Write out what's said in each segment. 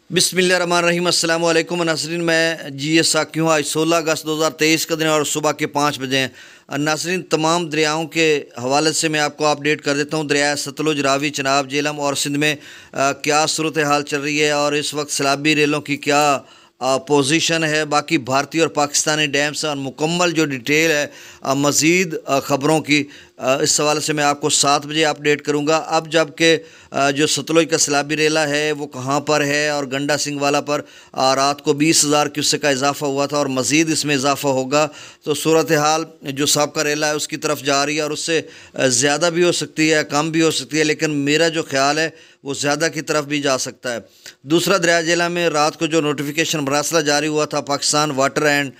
बिस्मिल्लाहिर्रहमानिर्रहीम अस्सलाम वालेकुम नाज़रीन। मैं जी एस साकी हूँ। आज 16 अगस्त 2023 का दिन है और सुबह के 5 बजे हैं। नाज़रीन, तमाम दरियाओं के हवाले से मैं आपको अपडेट कर देता हूँ। दरिया सतलुज, रावी, चनाब, झेलम और सिंध में क्या सूरत हाल चल रही है और इस वक्त सैलाबी रेलों की क्या पोजीशन है। बाकी भारतीय और पाकिस्तानी डैम्स और मुकम्मल जो डिटेल है मज़ीद ख़बरों की इस हवाले से मैं आपको 7 बजे अपडेट करूँगा। अब जबकि जो सतलुज का सैलाबी रेला है वो कहाँ पर है और गंडा सिंह वाला पर रात को 20,000 क्यूसेक का इजाफा हुआ था और मज़ीद इसमें इजाफा होगा। तो सूरत हाल जो सबका रेला है उसकी तरफ जा रही है और उससे ज़्यादा भी हो सकती है, कम भी हो सकती है, लेकिन मेरा जो ख्याल है वो ज़्यादा की तरफ भी जा सकता है। दूसरा, दरिया जिला में रात को जो नोटिफिकेशन मरासला जारी हुआ था Pakistan water and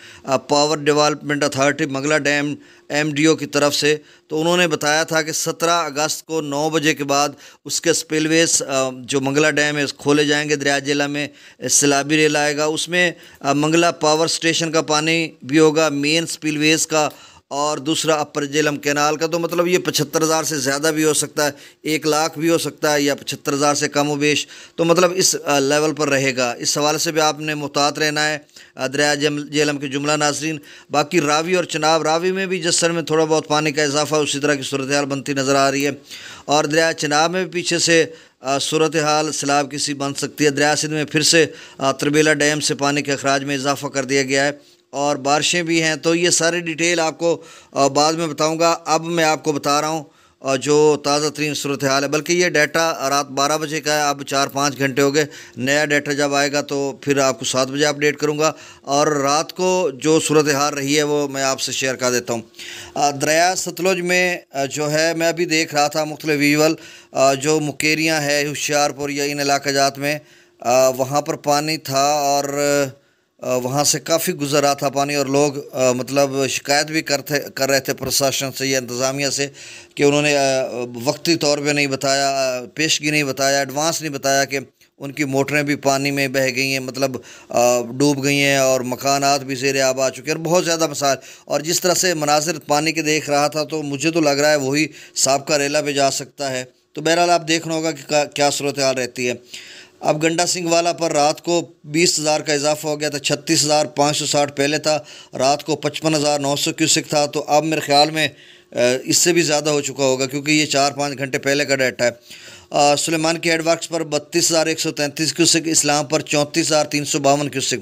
power development authority Mangla dam MDO की तरफ से, तो उन्होंने बताया था कि 17 अगस्त को 9 बजे के बाद उसके स्पिलवेज जो मंगला डैम है खोले जाएंगे। दरिया जिला में सैलाबी रेल आएगा, उसमें मंगला पावर स्टेशन का पानी भी होगा, मेन स्पिलवेज का और दूसरा अपर झेलम कैनाल का। तो मतलब ये 75,000 से ज़्यादा भी हो सकता है, 1 लाख भी हो सकता है या 75,000 से कम वेश। तो मतलब इस लेवल पर रहेगा। इस हवाले से भी आपने मुहतात रहना है दरिया झेलम के जुमला नाजरीन। बाकी रावी और चनाब, रावी में भी जस्सर में थोड़ा बहुत पानी का इजाफा उसी तरह की सूरत हाल बनती नज़र आ रही है और दरिया चनाब में भी पीछे से सूरत हाल सैलाब की सी बन सकती है। दरिया सिंध में फिर से तरबेला डैम से पानी के अखराज में इजाफा कर दिया गया है और बारिशें भी हैं। तो ये सारी डिटेल आपको बाद में बताऊंगा। अब मैं आपको बता रहा हूँ जो ताज़ा तरीन सूरत हाल है, बल्कि ये डाटा रात 12 बजे का है। अब 4-5 घंटे हो गए। नया डाटा जब आएगा तो फिर आपको 7 बजे अपडेट करूँगा और रात को जो सूरत हाल रही है वो मैं आपसे शेयर कर देता हूँ। दरिया सतलुज में जो है मैं अभी देख रहा था मुख्तलिफ विजुअल, जो मुकेरियाँ है होशियारपुर या इन इलाका जात में वहाँ पर पानी था और वहाँ से काफ़ी गुजर रहा था पानी और लोग मतलब शिकायत भी कर रहे थे प्रशासन से या इंतज़ामिया से कि उन्होंने वक्ती तौर पे नहीं बताया, पेशगी नहीं बताया, एडवांस नहीं बताया कि उनकी मोटरें भी पानी में बह गई हैं, मतलब डूब गई हैं और मकानात भी ज़ेर आब आ चुके हैं और बहुत ज़्यादा मसाइल। और जिस तरह से मनाजिर पानी के देख रहा था तो मुझे तो लग रहा है वही साबका रेला पे जा सकता है। तो बहरहाल आप देखना होगा कि क्या सूरत हाल रहती है। अब गंडा सिंह वाला पर रात को 20,000 का इजाफा हो गया था, 36,560 पहले था, रात को 55,900 क्यूसिक था। तो अब मेरे ख्याल में इससे भी ज़्यादा हो चुका होगा क्योंकि ये 4-5 घंटे पहले का डाटा है। सुलेमान की हेडवर्क्स पर 32,133 क्यूसिक, इस्लाम पर 34,352 क्यूसिक,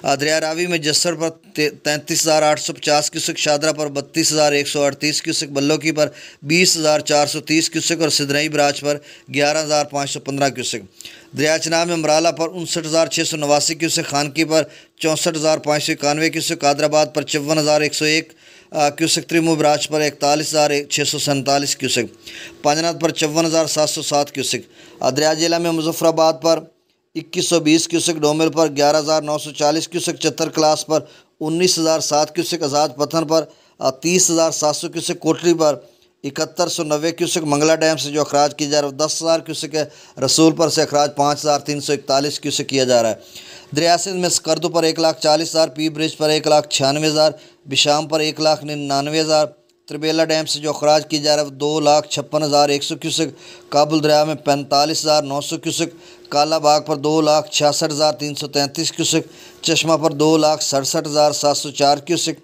दरिया रावी में जस्सर पर 33,850 क्यूसिक, शादरा पर 32,138 क्यूसिक, बल्लोकी पर 20,430 क्यूसिक और सिदरई बराज पर 11,515 क्यूसिक, दरिया चनाब में मराला पर 59,689 क्यूसिक, खानकी पर 64,591 क्यूसिक, कादराबाद पर 54,101 क्यूसिक, त्रिमू बराज पर 41,647 क्यूसिक, पांजनाथ पर 54,707 क्यूसिक, दरिया जिला में मुजफ्फराबाद पर 2120 क्यूसिक, डोमिल पर 11,940 क्यूसिक, चतर क्लास पर 19,007 क्यूसिक, आज़ाद पथन पर 30,700 क्यूसिक, कोटली पर 7190 क्यूसिक, मंगला डैम से जो अखराज किया जा रहा है 10,000 क्यूसिक है, रसूल पर से अखराज 5,341 क्यूसिक किया जा रहा है। दरिया सिंध में स्कर्दू पर 1,40,000, पी ब्रिज पर 1,96,000, बिशाम पर 1,99,000, त्रिबेला डैम से जो अखराज किया जा रहा है 2,56,100 क्यूसिक, काबुल दरिया में 45,900 क्यूसिक, काला बाग पर 2,66,333 क्यूसिक, चश्मा पर 2,67,704 क्यूसिक,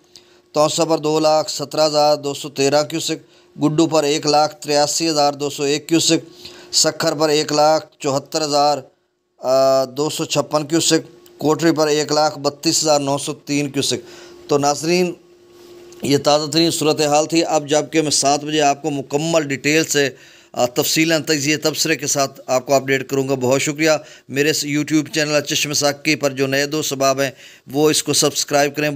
तौसा पर 2,17,213 क्यूसिक, गुड्डू पर 1,83,201 क्यूसिक, सखर पर 1,74,256 क्यूसिक, कोटरी पर 1,32,903 क्यूसिक। तो नाजरीन, ये ताज़ा तरीन सूरत हाल थी। अब जबकि मैं 7 बजे आपको मुकम्मल डिटेल से तफसीलन तजिए तबसरे के साथ आपको अपडेट करूँगा। बहुत शुक्रिया। मेरे YouTube चैनल चश्मे साकी पर जो नए दोस्त सबाब हैं वो इसको सब्सक्राइब करें।